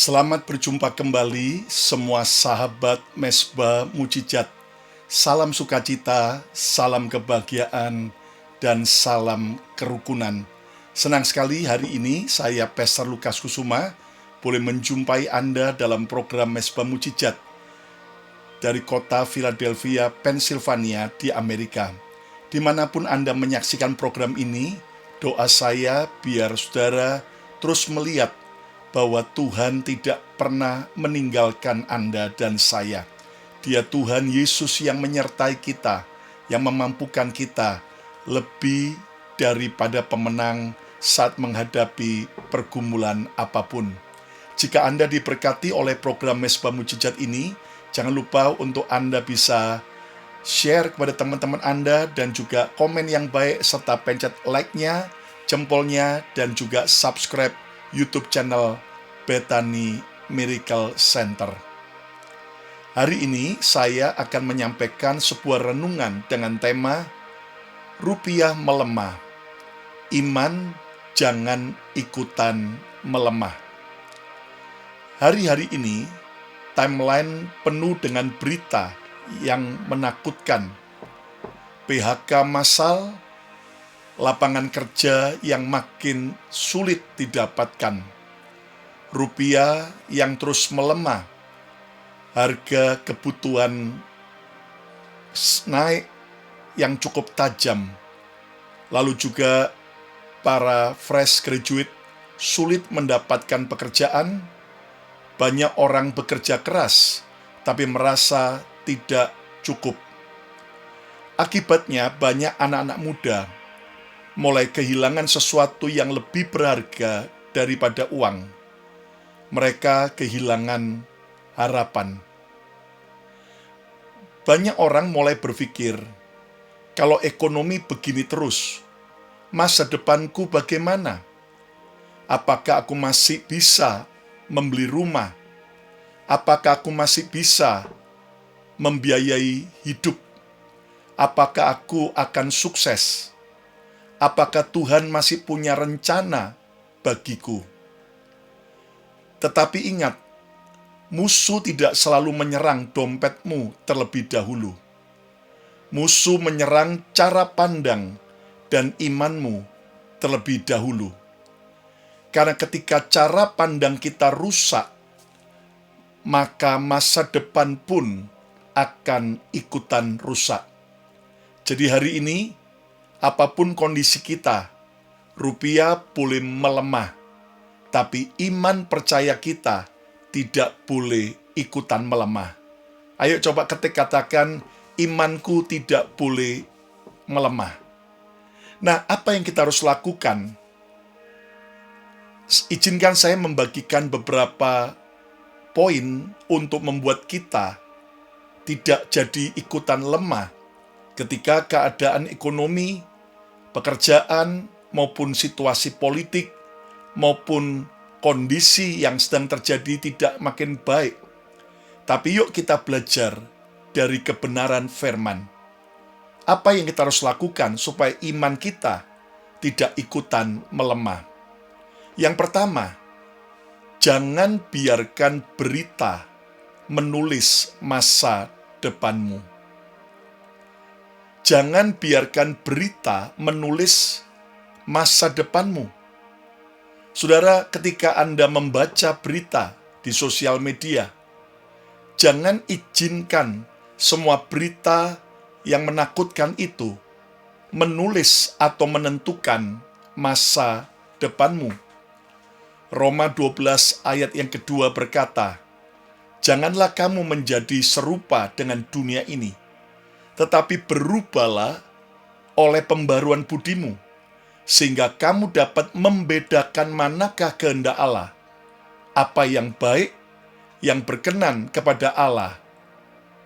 Selamat berjumpa kembali semua sahabat Mesbah Mujizat. Salam sukacita, salam kebahagiaan, dan salam kerukunan. Senang sekali hari ini saya Pastor Lukas Kusuma boleh menjumpai Anda dalam program Mesbah Mujizat dari kota Philadelphia, Pennsylvania di Amerika. Dimanapun Anda menyaksikan program ini, doa saya biar saudara terus melihat bahwa Tuhan tidak pernah meninggalkan Anda dan saya. Dia Tuhan Yesus yang menyertai kita, yang memampukan kita lebih daripada pemenang saat menghadapi pergumulan apapun. Jika Anda diberkati oleh program Mesbah Mujizat ini, jangan lupa untuk Anda bisa share kepada teman-teman Anda dan juga komen yang baik serta pencet like-nya, jempolnya, dan juga subscribe YouTube channel Bethany Miracle Center. Hari ini saya akan menyampaikan sebuah renungan dengan tema Rupiah Melemah. Iman jangan ikutan melemah. Hari-hari ini timeline penuh dengan berita yang menakutkan. PHK massal, lapangan kerja yang makin sulit didapatkan, rupiah yang terus melemah, harga kebutuhan naik yang cukup tajam, lalu juga para fresh graduate sulit mendapatkan pekerjaan, banyak orang bekerja keras tapi merasa tidak cukup. Akibatnya banyak anak-anak muda mulai kehilangan sesuatu yang lebih berharga daripada uang. Mereka kehilangan harapan. Banyak orang mulai berpikir, kalau ekonomi begini terus, masa depanku bagaimana? Apakah aku masih bisa membeli rumah? Apakah aku masih bisa membiayai hidup? Apakah aku akan sukses? Apakah Tuhan masih punya rencana bagiku? Tetapi ingat, musuh tidak selalu menyerang dompetmu terlebih dahulu. Musuh menyerang cara pandang dan imanmu terlebih dahulu. Karena ketika cara pandang kita rusak, maka masa depan pun akan ikutan rusak. Jadi hari ini, apapun kondisi kita, rupiah boleh melemah, tapi iman percaya kita tidak boleh ikutan melemah. Ayo coba katakan, imanku tidak boleh melemah. Nah, apa yang kita harus lakukan? Izinkan saya membagikan beberapa poin untuk membuat kita tidak jadi ikutan lemah ketika keadaan ekonomi, pekerjaan, maupun situasi politik, maupun kondisi yang sedang terjadi tidak makin baik. Tapi yuk kita belajar dari kebenaran firman. Apa yang kita harus lakukan supaya iman kita tidak ikutan melemah? Yang pertama, jangan biarkan berita menulis masa depanmu. Jangan biarkan berita menulis masa depanmu. Saudara, ketika Anda membaca berita di sosial media, jangan izinkan semua berita yang menakutkan itu menulis atau menentukan masa depanmu. Roma 12 ayat yang kedua berkata, "Janganlah kamu menjadi serupa dengan dunia ini, tetapi berubahlah oleh pembaruan budimu, sehingga kamu dapat membedakan manakah kehendak Allah, apa yang baik, yang berkenan kepada Allah,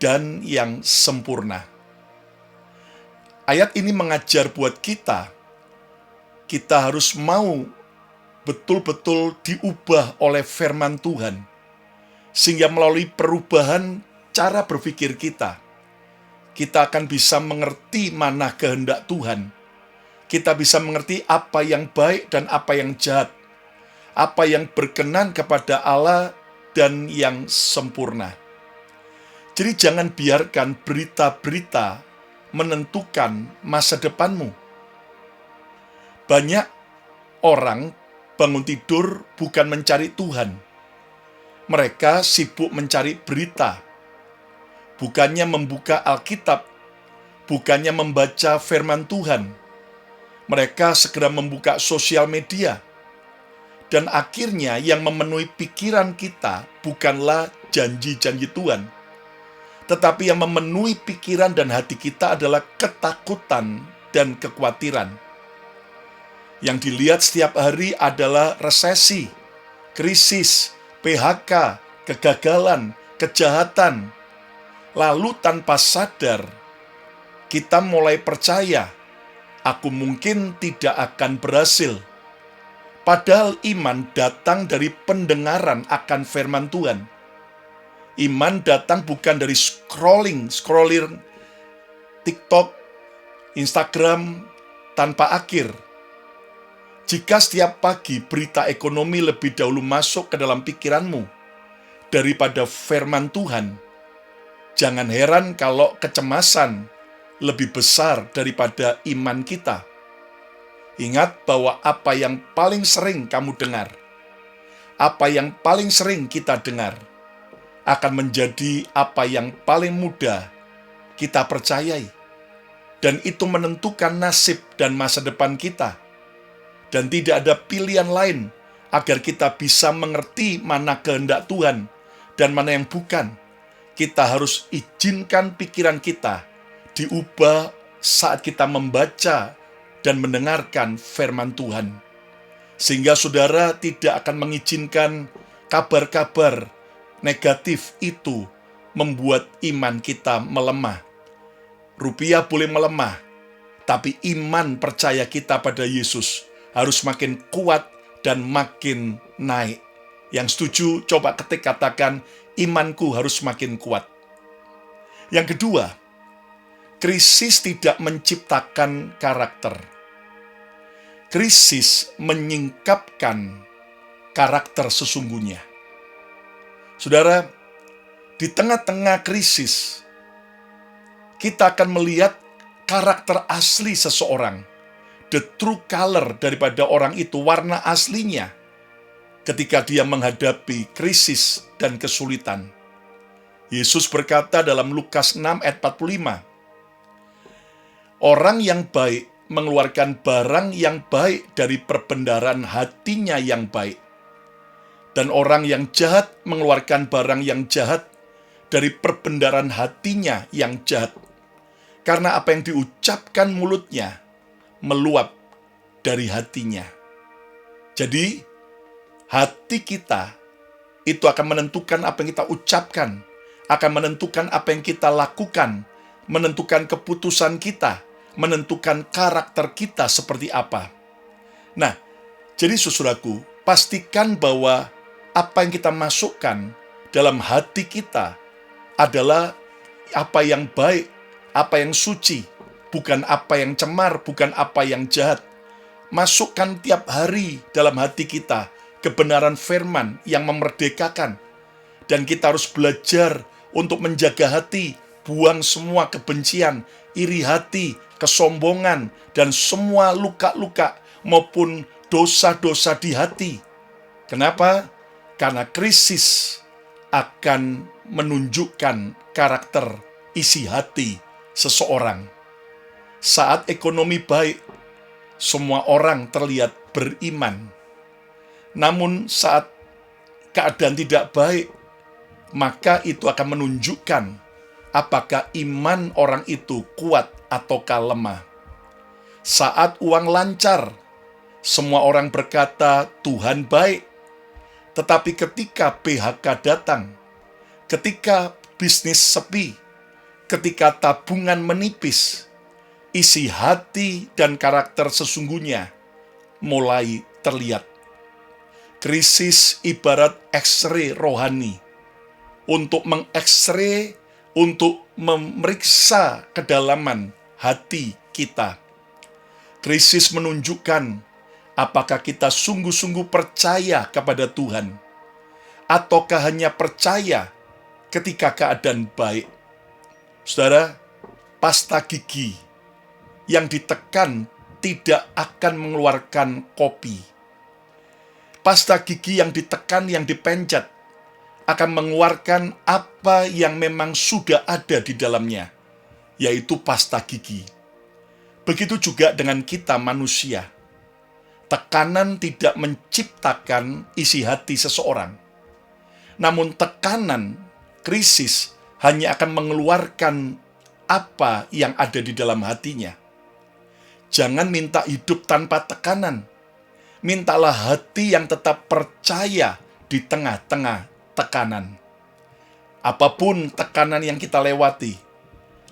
dan yang sempurna." Ayat ini mengajar buat kita harus mau betul-betul diubah oleh firman Tuhan, sehingga melalui perubahan cara berpikir kita akan bisa mengerti mana kehendak Tuhan. Kita bisa mengerti apa yang baik dan apa yang jahat, apa yang berkenan kepada Allah badan yang sempurna. Jadi jangan biarkan berita-berita menentukan masa depanmu. Banyak orang bangun tidur bukan mencari Tuhan. Mereka sibuk mencari berita. Bukannya membuka Alkitab, bukannya membaca firman Tuhan. Mereka segera membuka sosial media. Dan akhirnya yang memenuhi pikiran kita bukanlah janji-janji Tuhan, tetapi yang memenuhi pikiran dan hati kita adalah ketakutan dan kekhawatiran. Yang dilihat setiap hari adalah resesi, krisis, PHK, kegagalan, kejahatan. Lalu tanpa sadar, kita mulai percaya, aku mungkin tidak akan berhasil. Padahal iman datang dari pendengaran akan firman Tuhan. Iman datang bukan dari scrolling TikTok, Instagram tanpa akhir. Jika setiap pagi berita ekonomi lebih dahulu masuk ke dalam pikiranmu daripada firman Tuhan, jangan heran kalau kecemasan lebih besar daripada iman kita. Ingat bahwa apa yang paling sering kamu dengar, apa yang paling sering kita dengar, akan menjadi apa yang paling mudah kita percayai. Dan itu menentukan nasib dan masa depan kita. Dan tidak ada pilihan lain agar kita bisa mengerti mana kehendak Tuhan dan mana yang bukan. Kita harus izinkan pikiran kita diubah saat kita membaca dan mendengarkan firman Tuhan. Sehingga saudara tidak akan mengizinkan kabar-kabar negatif itu membuat iman kita melemah. Rupiah boleh melemah, tapi iman percaya kita pada Yesus harus makin kuat dan makin naik. Yang setuju, coba ketik katakan, imanku harus makin kuat. Yang kedua, krisis tidak menciptakan karakter. Krisis menyingkapkan karakter sesungguhnya. Saudara, di tengah-tengah krisis, kita akan melihat karakter asli seseorang, the true color daripada orang itu, warna aslinya, ketika dia menghadapi krisis dan kesulitan. Yesus berkata dalam Lukas 6 ayat 45, orang yang baik mengeluarkan barang yang baik dari perbendaharaan hatinya yang baik. Dan orang yang jahat mengeluarkan barang yang jahat dari perbendaharaan hatinya yang jahat. Karena apa yang diucapkan mulutnya meluap dari hatinya. Jadi, hati kita itu akan menentukan apa yang kita ucapkan, akan menentukan apa yang kita lakukan, menentukan keputusan kita, menentukan karakter kita seperti apa. Nah, jadi saudaraku, pastikan bahwa apa yang kita masukkan dalam hati kita adalah apa yang baik, apa yang suci, bukan apa yang cemar, bukan apa yang jahat. Masukkan tiap hari dalam hati kita kebenaran firman yang memerdekakan. Dan kita harus belajar untuk menjaga hati, buang semua kebencian, iri hati, kesombongan, dan semua luka-luka maupun dosa-dosa di hati. Kenapa? Karena krisis akan menunjukkan karakter isi hati seseorang. Saat ekonomi baik, semua orang terlihat beriman. Namun saat keadaan tidak baik, maka itu akan menunjukkan apakah iman orang itu kuat ataukah lemah. Saat uang lancar, semua orang berkata Tuhan baik. Tetapi ketika PHK datang, ketika bisnis sepi, ketika tabungan menipis, isi hati dan karakter sesungguhnya mulai terlihat. Krisis ibarat X-ray rohani untuk meng-X-ray, untuk memeriksa kedalaman hati kita. Krisis menunjukkan apakah kita sungguh-sungguh percaya kepada Tuhan. ataukah hanya percaya ketika keadaan baik? Saudara, pasta gigi yang ditekan tidak akan mengeluarkan kopi. Pasta gigi yang ditekan, yang dipencet, akan mengeluarkan apa yang memang sudah ada di dalamnya, yaitu pasta gigi. Begitu juga dengan kita manusia. Tekanan tidak menciptakan isi hati seseorang. Namun tekanan, krisis, hanya akan mengeluarkan apa yang ada di dalam hatinya. Jangan minta hidup tanpa tekanan. Mintalah hati yang tetap percaya di tengah-tengah tekanan. Apapun tekanan yang kita lewati,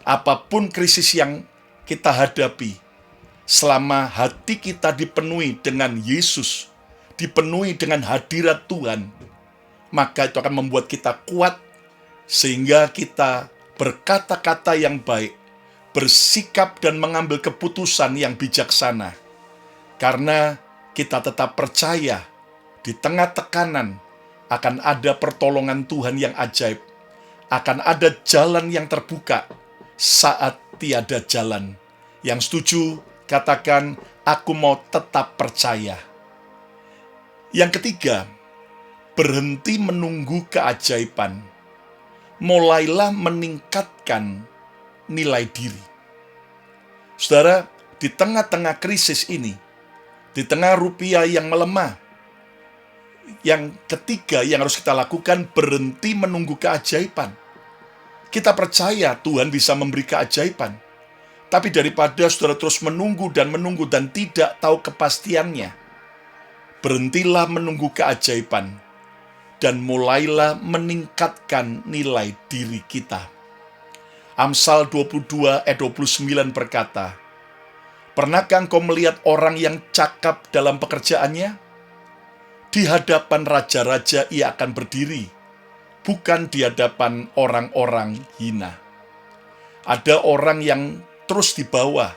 apapun krisis yang kita hadapi, selama hati kita dipenuhi dengan Yesus, dipenuhi dengan hadirat Tuhan, maka itu akan membuat kita kuat, sehingga kita berkata-kata yang baik, bersikap dan mengambil keputusan yang bijaksana. Karena kita tetap percaya, di tengah tekanan, akan ada pertolongan Tuhan yang ajaib, akan ada jalan yang terbuka saat tiada jalan. Yang setuju, katakan, aku mau tetap percaya. Yang ketiga, berhenti menunggu keajaiban. Mulailah meningkatkan nilai diri. Saudara, di tengah-tengah krisis ini, di tengah rupiah yang melemah, yang ketiga yang harus kita lakukan, berhenti menunggu keajaiban. Kita percaya Tuhan bisa memberi keajaiban. Tapi daripada saudara terus menunggu dan tidak tahu kepastiannya, berhentilah menunggu keajaiban dan mulailah meningkatkan nilai diri kita. Amsal 22 ayat 29 berkata, pernahkah engkau melihat orang yang cakap dalam pekerjaannya? Di hadapan raja-raja ia akan berdiri, bukan di hadapan orang-orang hina. Ada orang yang terus di bawah,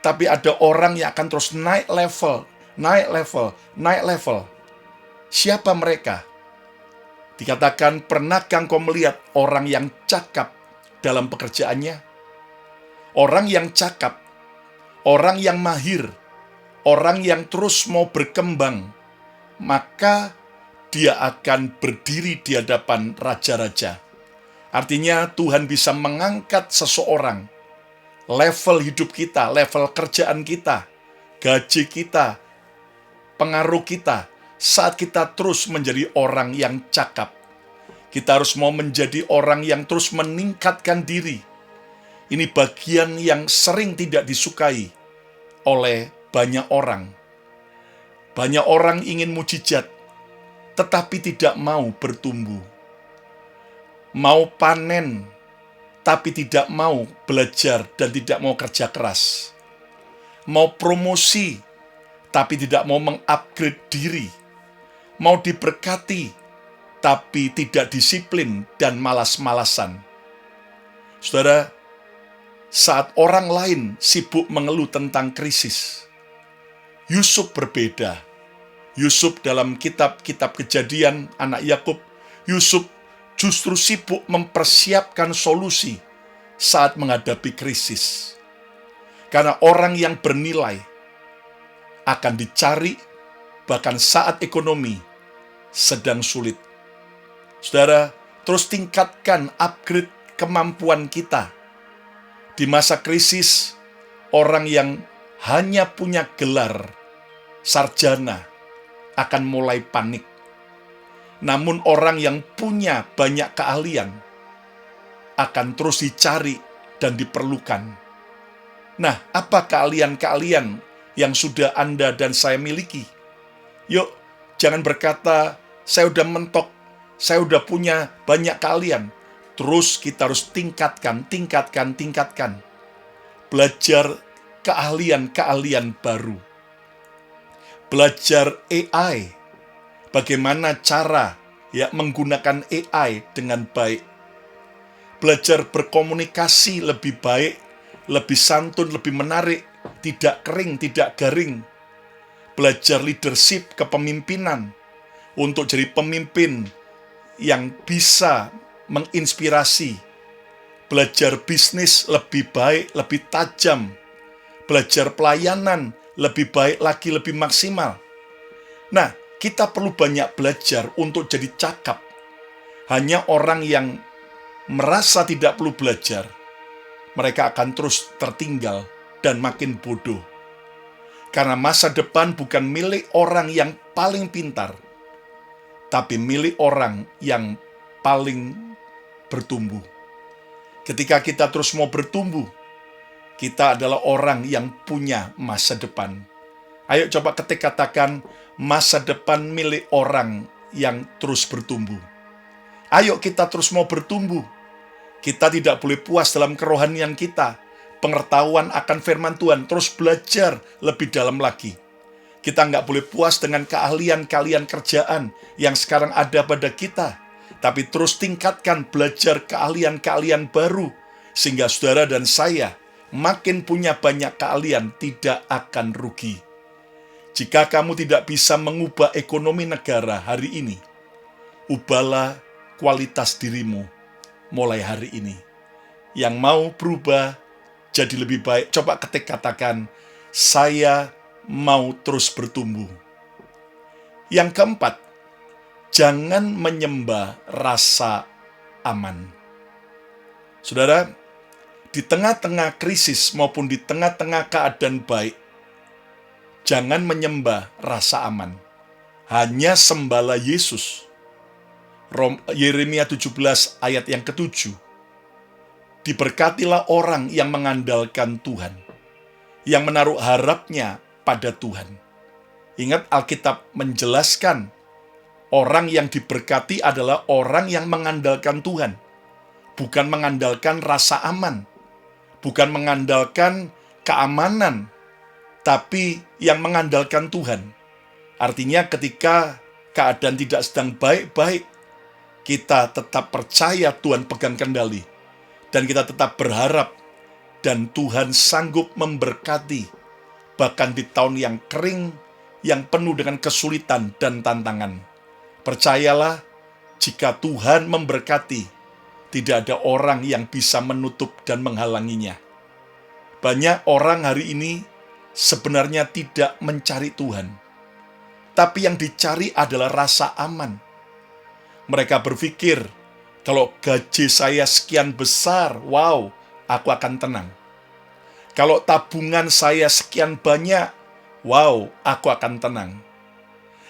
tapi ada orang yang akan terus naik level. Siapa mereka? Dikatakan, pernahkah engkau melihat orang yang cakap dalam pekerjaannya? Orang yang cakap, orang yang mahir, orang yang terus mau berkembang, maka dia akan berdiri di hadapan raja-raja. Artinya Tuhan bisa mengangkat seseorang, level hidup kita, level kerjaan kita, gaji kita, pengaruh kita, saat kita terus menjadi orang yang cakap. Kita harus mau menjadi orang yang terus meningkatkan diri. Ini bagian yang sering tidak disukai oleh banyak orang. Banyak orang ingin mujizat, tetapi tidak mau bertumbuh. Mau panen, tapi tidak mau belajar dan tidak mau kerja keras. Mau promosi, tapi tidak mau mengupgrade diri. Mau diberkati, tapi tidak disiplin dan malas-malasan. Saudara, saat orang lain sibuk mengeluh tentang krisis, Yusuf berbeda. Yusuf dalam kitab-kitab Kejadian, anak Yakub, Yusuf justru sibuk mempersiapkan solusi saat menghadapi krisis. Karena orang yang bernilai akan dicari bahkan saat ekonomi sedang sulit. Saudara, terus tingkatkan, upgrade kemampuan kita. Di masa krisis, orang yang hanya punya gelar sarjana akan mulai panik. Namun orang yang punya banyak keahlian akan terus dicari dan diperlukan. Nah, apa keahlian-keahlian yang sudah Anda dan saya miliki? Yuk, jangan berkata, saya udah mentok, saya udah punya banyak keahlian. Terus kita harus tingkatkan. Belajar keahlian-keahlian baru. Belajar AI, bagaimana cara menggunakan AI dengan baik. Belajar berkomunikasi lebih baik, lebih santun, lebih menarik, tidak kering, tidak garing. Belajar leadership, kepemimpinan, untuk jadi pemimpin yang bisa menginspirasi, belajar bisnis lebih baik, lebih tajam, belajar pelayanan lebih baik lagi, lebih maksimal. Nah, kita perlu banyak belajar untuk jadi cakap. Hanya orang yang merasa tidak perlu belajar, mereka akan terus tertinggal dan makin bodoh. Karena masa depan bukan milik orang yang paling pintar, tapi milik orang yang paling bertumbuh. Ketika kita terus mau bertumbuh, kita adalah orang yang punya masa depan. Ayo coba katakan masa depan milik orang yang terus bertumbuh. Ayo kita terus mau bertumbuh. Kita tidak boleh puas dalam kerohanian kita. Pengetahuan akan firman Tuhan, terus belajar lebih dalam lagi. Kita nggak boleh puas dengan keahlian kerjaan yang sekarang ada pada kita. Tapi terus tingkatkan belajar keahlian baru. Sehingga saudara dan saya makin punya banyak keahlian, tidak akan rugi. Jika kamu tidak bisa mengubah ekonomi negara hari ini, ubahlah kualitas dirimu mulai hari ini. Yang mau berubah jadi lebih baik, coba katakan, saya mau terus bertumbuh. Yang keempat, jangan menyembah rasa aman. Saudara, di tengah-tengah krisis maupun di tengah-tengah keadaan baik, jangan menyembah rasa aman. Hanya sembahlah Yesus. Yeremia 17 ayat yang ke-7. Diberkatilah orang yang mengandalkan Tuhan, yang menaruh harapnya pada Tuhan. Ingat, Alkitab menjelaskan, orang yang diberkati adalah orang yang mengandalkan Tuhan. Bukan mengandalkan rasa aman. Bukan mengandalkan keamanan, tapi yang mengandalkan Tuhan. Artinya ketika keadaan tidak sedang baik-baik, kita tetap percaya Tuhan pegang kendali. Dan kita tetap berharap, dan Tuhan sanggup memberkati, bahkan di tahun yang kering, yang penuh dengan kesulitan dan tantangan. Percayalah, jika Tuhan memberkati, tidak ada orang yang bisa menutup dan menghalanginya. Banyak orang hari ini sebenarnya tidak mencari Tuhan, tapi yang dicari adalah rasa aman. Mereka berpikir, kalau gaji saya sekian besar, wow, aku akan tenang. Kalau tabungan saya sekian banyak, wow, aku akan tenang.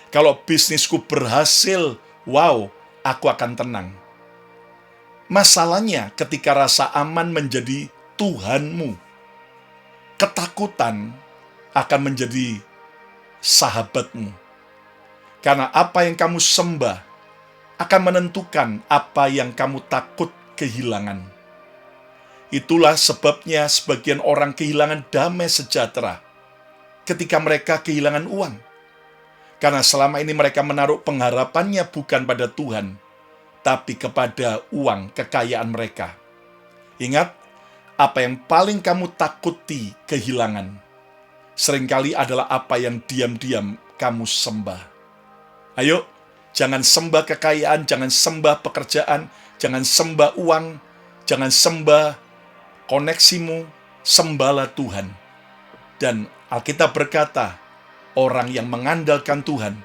Kalau bisnisku berhasil, wow, aku akan tenang. Masalahnya ketika rasa aman menjadi Tuhanmu, ketakutan akan menjadi sahabatmu. Karena apa yang kamu sembah akan menentukan apa yang kamu takut kehilangan. Itulah sebabnya sebagian orang kehilangan damai sejahtera ketika mereka kehilangan uang. Karena selama ini mereka menaruh pengharapannya bukan pada Tuhan, tapi kepada uang kekayaan mereka. Ingat, apa yang paling kamu takuti kehilangan, seringkali adalah apa yang diam-diam kamu sembah. Ayo, jangan sembah kekayaan, jangan sembah pekerjaan, jangan sembah uang, jangan sembah koneksimu, sembahlah Tuhan. Dan Alkitab berkata, orang yang mengandalkan Tuhan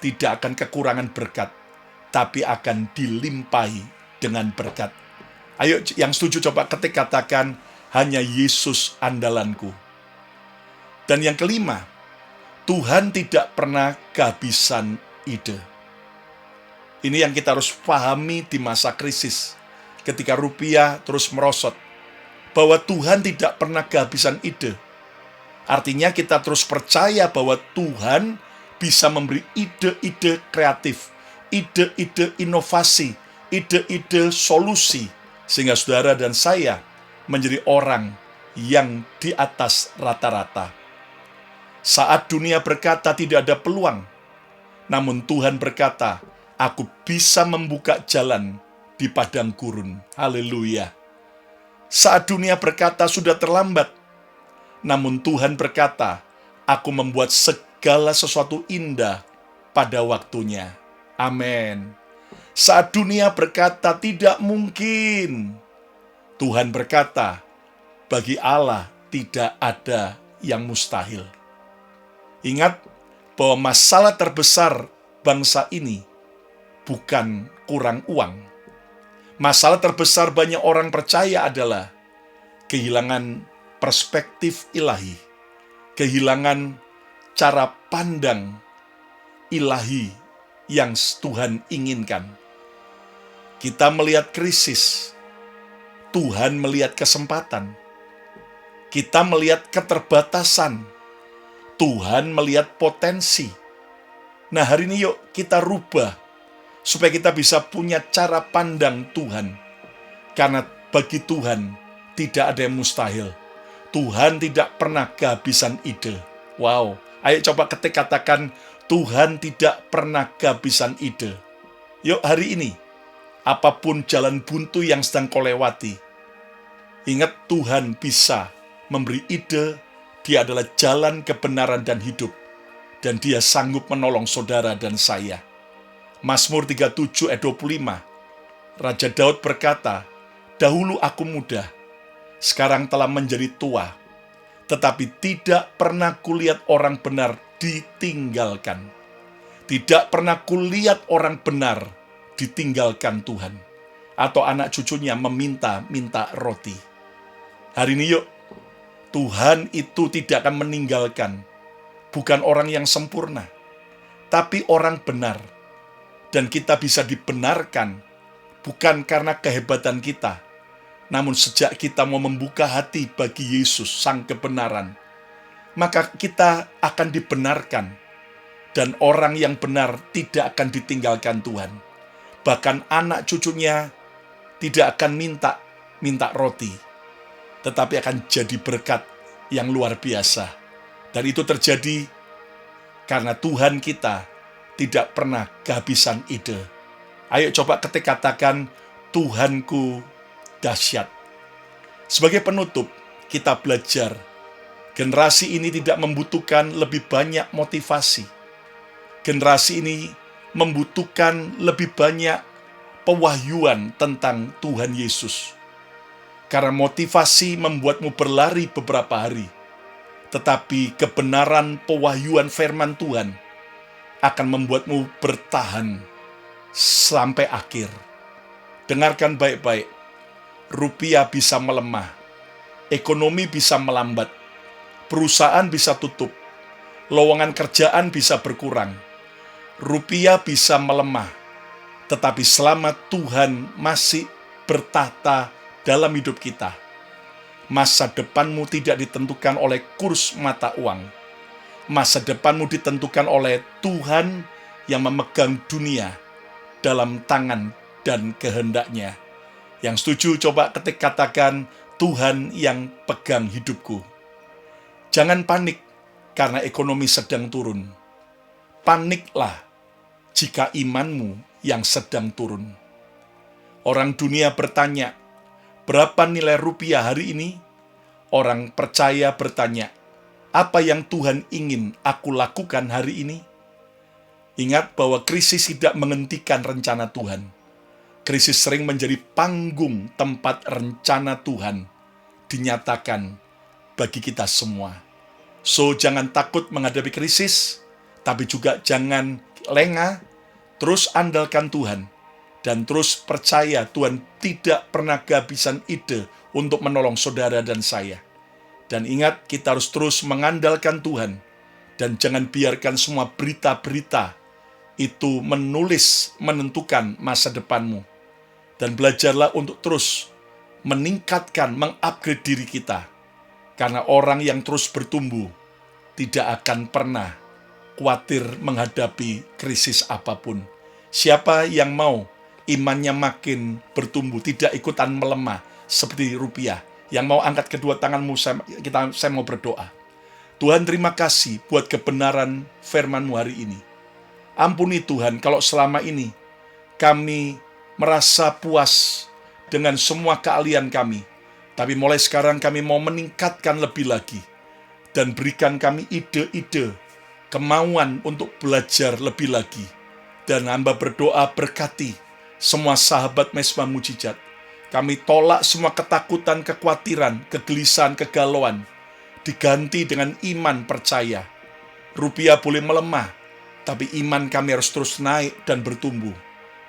tidak akan kekurangan berkat, tapi akan dilimpahi dengan berkat. Ayo, yang setuju coba katakan, hanya Yesus andalanku. Dan yang kelima, Tuhan tidak pernah kehabisan ide. Ini yang kita harus pahami di masa krisis, ketika rupiah terus merosot, bahwa Tuhan tidak pernah kehabisan ide. Artinya kita terus percaya bahwa Tuhan bisa memberi ide-ide kreatif, ide-ide inovasi, ide-ide solusi, sehingga saudara dan saya menjadi orang yang di atas rata-rata. Saat dunia berkata tidak ada peluang, namun Tuhan berkata, aku bisa membuka jalan di padang gurun. Haleluya. Saat dunia berkata sudah terlambat, namun Tuhan berkata, aku membuat segala sesuatu indah pada waktunya. Amin. Saat dunia berkata tidak mungkin, Tuhan berkata, bagi Allah tidak ada yang mustahil. Ingat bahwa masalah terbesar bangsa ini bukan kurang uang. Masalah terbesar banyak orang percaya adalah kehilangan perspektif ilahi, kehilangan cara pandang ilahi yang Tuhan inginkan. Kita melihat krisis, Tuhan melihat kesempatan. Kita melihat keterbatasan, Tuhan melihat potensi. Nah, hari ini yuk kita rubah supaya kita bisa punya cara pandang Tuhan. Karena bagi Tuhan tidak ada yang mustahil. Tuhan tidak pernah kehabisan ide. Wow, ayo coba katakan, Tuhan tidak pernah kehabisan ide. Yuk hari ini, apapun jalan buntu yang sedang kau lewati, ingat Tuhan bisa memberi ide. Dia adalah jalan kebenaran dan hidup, dan Dia sanggup menolong saudara dan saya. Mazmur 37 ayat 25, Raja Daud berkata, dahulu aku muda, sekarang telah menjadi tua, tetapi tidak pernah kulihat orang benar ditinggalkan. Tidak pernah kulihat orang benar ditinggalkan Tuhan, atau anak cucunya meminta-minta roti. Hari ini yuk, Tuhan itu tidak akan meninggalkan, bukan orang yang sempurna, tapi orang benar. Dan kita bisa dibenarkan, bukan karena kehebatan kita, namun sejak kita mau membuka hati bagi Yesus, Sang Kebenaran, maka kita akan dibenarkan. Dan orang yang benar tidak akan ditinggalkan Tuhan. Bahkan anak cucunya tidak akan minta roti, tetapi akan jadi berkat yang luar biasa. Dan itu terjadi karena Tuhan kita tidak pernah kehabisan ide. Ayo coba katakan, Tuhanku dahsyat. Sebagai penutup, kita belajar, generasi ini tidak membutuhkan lebih banyak motivasi. Generasi ini membutuhkan lebih banyak pewahyuan tentang Tuhan Yesus. Karena motivasi membuatmu berlari beberapa hari, tetapi kebenaran pewahyuan firman Tuhan akan membuatmu bertahan sampai akhir. Dengarkan baik-baik, rupiah bisa melemah, ekonomi bisa melambat, perusahaan bisa tutup, lowongan kerjaan bisa berkurang, rupiah bisa melemah, tetapi selama Tuhan masih bertahta dalam hidup kita, masa depanmu tidak ditentukan oleh kurs mata uang. Masa depanmu ditentukan oleh Tuhan yang memegang dunia dalam tangan dan kehendaknya. Yang setuju coba katakan, Tuhan yang pegang hidupku. Jangan panik karena ekonomi sedang turun. Paniklah jika imanmu yang sedang turun. Orang dunia bertanya, berapa nilai rupiah hari ini? Orang percaya bertanya, apa yang Tuhan ingin aku lakukan hari ini? Ingat bahwa krisis tidak menghentikan rencana Tuhan. Krisis sering menjadi panggung tempat rencana Tuhan dinyatakan bagi kita semua. So, jangan takut menghadapi krisis, tapi juga jangan lengah, terus andalkan Tuhan. Dan terus percaya Tuhan tidak pernah kehabisan ide untuk menolong saudara dan saya. Dan ingat, kita harus terus mengandalkan Tuhan. Dan jangan biarkan semua berita-berita itu menentukan masa depanmu. Dan belajarlah untuk terus meningkatkan, mengupgrade diri kita. Karena orang yang terus bertumbuh tidak akan pernah khawatir menghadapi krisis apapun. Siapa yang mau imannya makin bertumbuh, tidak ikutan melemah seperti rupiah. Yang mau angkat kedua tanganmu, saya mau berdoa. Tuhan, terima kasih buat kebenaran firman-Mu hari ini. Ampuni Tuhan kalau selama ini kami merasa puas dengan semua keahlian kami. Tapi mulai sekarang kami mau meningkatkan lebih lagi. Dan berikan kami ide-ide, kemauan untuk belajar lebih lagi. Dan hamba berdoa berkati semua sahabat Mesbah Mujizat. Kami tolak semua ketakutan, kekhawatiran, kegelisahan, kegalauan. Diganti dengan iman percaya. Rupiah boleh melemah, tapi iman kami harus terus naik dan bertumbuh.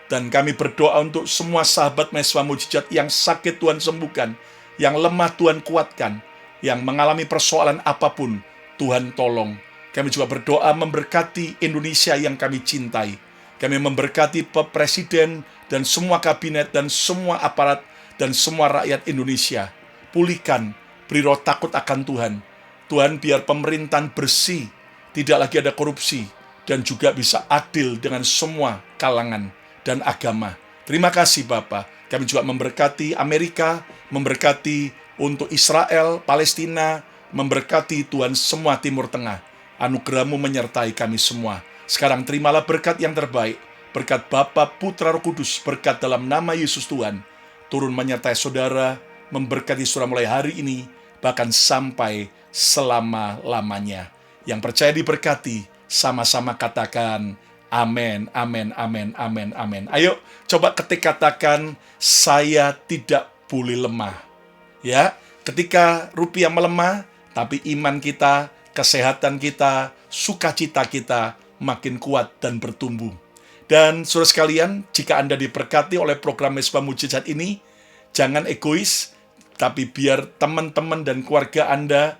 Dan kami berdoa untuk semua sahabat Mesbah Mujizat yang sakit Tuhan sembuhkan, yang lemah Tuhan kuatkan, yang mengalami persoalan apapun, Tuhan tolong. Kami juga berdoa memberkati Indonesia yang kami cintai. Kami memberkati Presiden dan semua kabinet dan semua aparat dan semua rakyat Indonesia. Pulihkan, beri roh takut akan Tuhan. Tuhan, biar pemerintahan bersih, tidak lagi ada korupsi, dan juga bisa adil dengan semua kalangan dan agama. Terima kasih Bapa. Kami juga memberkati Amerika, memberkati untuk Israel, Palestina, memberkati Tuhan semua Timur Tengah. Anugerah-Mu menyertai kami semua. Sekarang terimalah berkat yang terbaik, berkat Bapa, Putra, Roh Kudus, berkat dalam nama Yesus Tuhan, turun menyertai saudara, memberkati saudara mulai hari ini, bahkan sampai selama-lamanya. Yang percaya diberkati, sama-sama katakan, amin, amin, amin, amin, amin. Ayo, coba ketik katakan, saya tidak boleh lemah. Ya, ketika rupiah melemah, tapi iman kita, kesehatan kita, sukacita kita makin kuat dan bertumbuh. Dan saudara sekalian, jika Anda diberkati oleh program Mesbah Mujizat ini, jangan egois, tapi biar teman-teman dan keluarga Anda,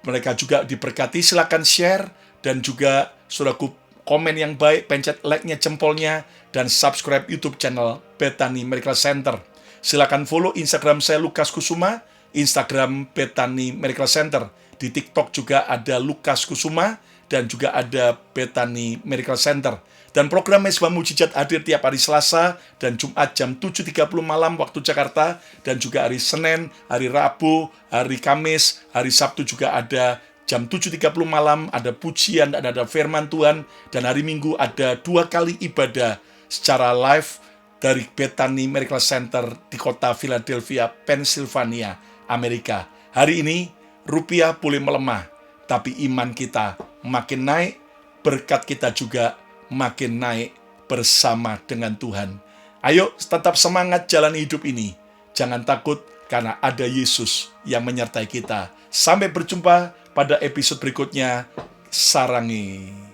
mereka juga diberkati. Silakan share, dan juga saudaraku komen yang baik, pencet like-nya, jempolnya, dan subscribe YouTube channel Bethany Miracle Center. Silakan follow Instagram saya Lukas Kusuma, Instagram Bethany Miracle Center. Di TikTok juga ada Lukas Kusuma, dan juga ada Bethany Miracle Center. Dan program Mesbah Mujizat hadir tiap hari Selasa dan Jumat jam 7.30 malam waktu Jakarta, dan juga hari Senin, hari Rabu, hari Kamis, hari Sabtu juga ada jam 7.30 malam, ada pujian dan ada firman Tuhan, dan hari Minggu ada 2 kali ibadah secara live dari Bethany Miracle Center di kota Philadelphia, Pennsylvania, Amerika. Hari ini rupiah boleh melemah, tapi iman kita makin naik, berkat kita juga makin naik bersama dengan Tuhan. Ayo tetap semangat jalani hidup ini. Jangan takut, karena ada Yesus yang menyertai kita. Sampai berjumpa pada episode berikutnya. Sarangi.